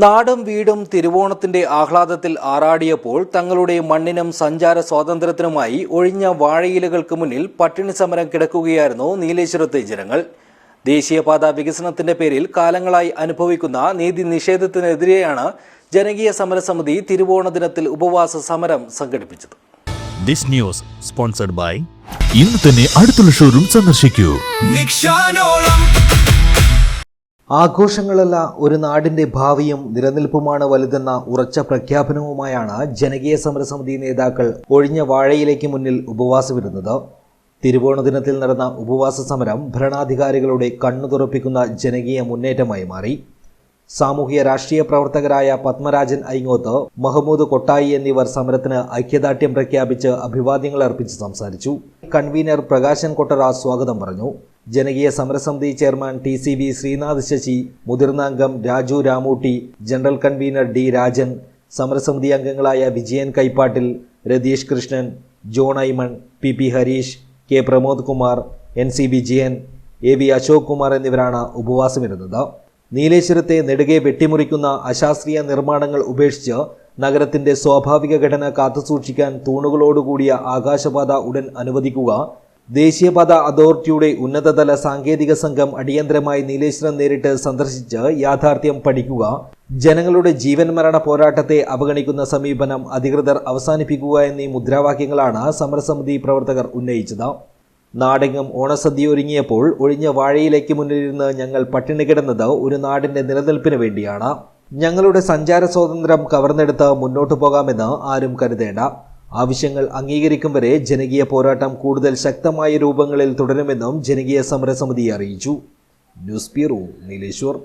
നാടും വീടും തിരുവോണത്തിന്റെ ആഹ്ലാദത്തിൽ ആറാടിയപ്പോൾ തങ്ങളുടെ മണ്ണിനും സഞ്ചാര സ്വാതന്ത്ര്യത്തിനുമായി ഒഴിഞ്ഞ വാഴയിലകൾക്ക് മുന്നിൽ പട്ടിണി സമരം കിടക്കുകയായിരുന്നു നീലേശ്വരത്തെ ജനങ്ങൾ. ദേശീയപാത വികസനത്തിന്റെ പേരിൽ കാലങ്ങളായി അനുഭവിക്കുന്ന നീതി നിഷേധത്തിനെതിരെയാണ് ജനകീയ സമരസമിതി തിരുവോണ ദിനത്തിൽ ഉപവാസ സമരം സംഘടിപ്പിച്ചത്. ദിസ് ന്യൂസ് സ്പോൺസർഡ് ബൈ ഇന്ന് തന്നെ അടുത്തുള്ള ഷോറൂം സന്ദർശിക്കൂ. ആഘോഷങ്ങളല്ല ഒരു നാടിന്റെ ഭാവിയും നിലനിൽപ്പുമാണ് വലുതെന്ന ഉറച്ച പ്രഖ്യാപനവുമായാണ് ജനകീയ സമരസമിതി നേതാക്കൾ ഒഴിഞ്ഞ വാഴയിലേക്ക് മുന്നിൽ ഉപവാസമിരുന്നത്. തിരുവോണ ദിനത്തിൽ നടന്ന ഉപവാസ സമരം ഭരണാധികാരികളുടെ കണ്ണു തുറപ്പിക്കുന്ന ജനകീയ മുന്നേറ്റമായി മാറി. സാമൂഹ്യ രാഷ്ട്രീയ പ്രവർത്തകരായ പത്മരാജൻ ഐങ്ങോത്ത്, മഹമ്മൂദ് കൊട്ടായി എന്നിവർ സമരത്തിന് ഐക്യദാർഢ്യം പ്രഖ്യാപിച്ച് അഭിവാദ്യങ്ങൾ അർപ്പിച്ച് സംസാരിച്ചു. കൺവീനർ പ്രകാശൻ കൊട്ടറ സ്വാഗതം പറഞ്ഞു. ജനകീയ സമരസമിതി ചെയർമാൻ TCV ശ്രീനാഥ് ശശി, മുതിർന്ന അംഗം Raju Ramootty, general convener D Rajan, സമരസമിതി അംഗങ്ങളായ Vijayan Kaippattil, Ratheesh Krishnan, John Aimon, PP Harish, K Pramod Kumar, NC Vijayan, AV Ashok Kumar എന്നിവരാണ് ഉപവാസമിരുന്നത്. നീലേശ്വരത്തെ നെടുകെ വെട്ടിമുറിക്കുന്ന അശാസ്ത്രീയ നിർമ്മാണങ്ങൾ ഉപേക്ഷിച്ച് നഗരത്തിന്റെ സ്വാഭാവിക ഘടന കാത്തുസൂക്ഷിക്കാൻ തൂണുകളോടുകൂടിയ ആകാശപാത ഉടൻ അനുവദിക്കുക, ദേശീയപാത അതോറിറ്റിയുടെ ഉന്നതതല സാങ്കേതിക സംഘം അടിയന്തരമായി നീലേശ്വരം നേരിട്ട് സന്ദർശിച്ച് യാഥാർത്ഥ്യം പഠിക്കുക, ജനങ്ങളുടെ ജീവൻ മരണ പോരാട്ടത്തെ അവഗണിക്കുന്ന സമീപനം അധികൃതർ അവസാനിപ്പിക്കുക എന്നീ മുദ്രാവാക്യങ്ങളാണ് സമരസമിതി പ്രവർത്തകർ ഉന്നയിച്ചത്. നാടെങ്ങും ഓണസദ്യ ഒരുങ്ങിയപ്പോൾ ഒഴിഞ്ഞ വാഴയിലേക്ക് മുന്നിലിരുന്ന് ഞങ്ങൾ പട്ടിണി കിടന്നത് ഒരു നാടിന്റെ നിലനിൽപ്പിന് വേണ്ടിയാണ്. ഞങ്ങളുടെ സഞ്ചാര സ്വാതന്ത്ര്യം കവർന്നെടുത്ത് മുന്നോട്ടു പോകാമെന്ന് ആരും കരുതേണ്ട. ആവശ്യങ്ങൾ അംഗീകരിക്കും വരെ ജനകീയ പോരാട്ടം കൂടുതൽ ശക്തമായ രൂപങ്ങളിൽ തുടരുമെന്നും ജനകീയ സമരസമിതി അറിയിച്ചു. News bureau, Nileshwar.